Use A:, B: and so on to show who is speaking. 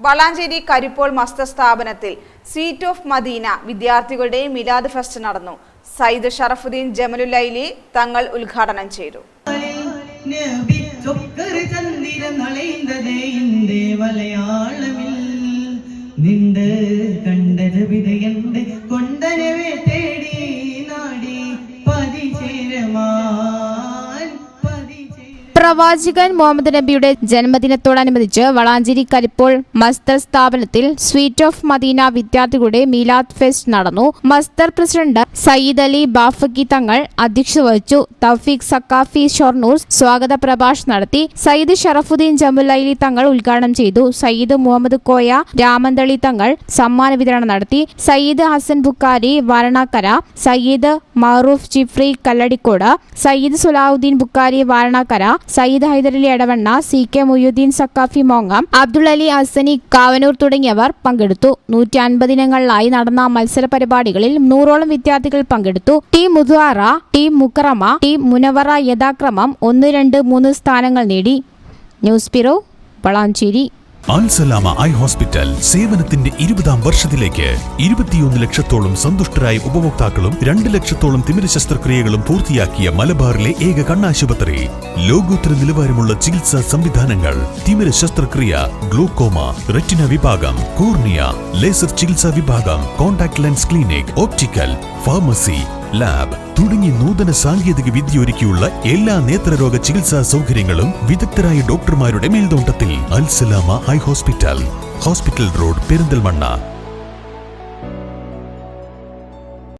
A: വളാഞ്ചേരി കരിപ്പോൾ മസ്ത സ്ഥാപനത്തിൽ sweet of Medina വിദ്യാർത്ഥികളുടെ Milad fest നടന്നു. സയ്യിദ് ഷറഫുദ്ദീൻ ജമലുല്ലൈലി തങ്ങൾ ഉദ്ഘാടനം ചെയ്തു.
B: പ്രവാചകൻ മുഹമ്മദ് നബിയുടെ ജന്മദിനത്തോടനുബന്ധിച്ച് വളാഞ്ചേരി കരിപ്പോൾ മസ്തർ സ്ഥാപനത്തിൽ സ്വീറ്റ് ഓഫ് മദീന വിദ്യാർത്ഥികളുടെ മീലാദ് ഫെസ്റ്റ് നടന്നു. മസ്തർ പ്രസിഡന്റ് സയ്യിദ് അലി ബാഫക്കി തങ്ങൾ അധ്യക്ഷത വഹിച്ചു. തൗഫീഖ് സക്കാഫി ഷൊർണൂർ സ്വാഗത പ്രഭാഷണം നടത്തി. സയ്യിദ് ഷറഫുദ്ദീൻ ജമലുല്ലൈലി തങ്ങൾ ഉദ്ഘാടനം ചെയ്തു. സയ്യിദ് മുഹമ്മദ് കോയ രാമന്തളി തങ്ങൾ സമ്മാന വിതരണം നടത്തി. സയ്യിദ് ഹസൻ ബുക്കാരി വാരണാക്കര, സയ്യിദ് മഅറൂഫ് ജിഫ്രി കല്ലടിക്കോട്, സയ്യിദ് സുലാഹുദ്ദീൻ ബുക്കാരി വാരണാക്കര, സയ്യിദ് ഹൈദരലി എടവണ്ണ, CK മുയ്യുദ്ദീൻ സക്കാഫി മോങ്ങം, അബ്ദുൽ അലി ഹസനി കാവനൂർ തുടങ്ങിയവർ പങ്കെടുത്തു. 150 ഇനങ്ങളിലായി നടന്ന മത്സര പരിപാടികളിൽ 100ഓളം വിദ്യാർത്ഥികൾ പങ്കെടുത്തു. ടീം മുദ്വാറ, ടീം മുക്കറമ, ടീം മുനവറ യഥാക്രമം 1, 2, 3 സ്ഥാനങ്ങൾ നേടി. News bureau, Valanchery.
C: Al Salama eye hospital സേവനത്തിന്റെ 20ാം വർഷത്തിലേക്ക് 21 ലക്ഷത്തോളം സന്തുഷ്ടരായ ഉപഭോക്താക്കളും 2 ലക്ഷത്തോളം തിമിര ശസ്ത്രക്രിയകളും പൂർത്തിയാക്കിയ മലബാറിലെ ഏക കണ്ണാശുപത്രി. ലോകോത്തര നിലവാരമുള്ള ചികിത്സാ സംവിധാനങ്ങൾ, തിമിര ശസ്ത്രക്രിയ, ഗ്ലൂക്കോമ, റെറ്റിന വിഭാഗം, കോർണിയ, ലേസർ ചികിത്സാ വിഭാഗം, contact lens clinic, optical, pharmacy, lab തുടങ്ങി നൂതന സാങ്കേതിക വിദ്യ ഒരുക്കിയുള്ള എല്ലാ നേത്രരോഗ ചികിത്സാ സൗകര്യങ്ങളും വിദഗ്ധരായ ഡോക്ടർമാരുടെ മേൽനോട്ടത്തിൽ. Al Salama eye hospital, hospital road, Perinthalmanna.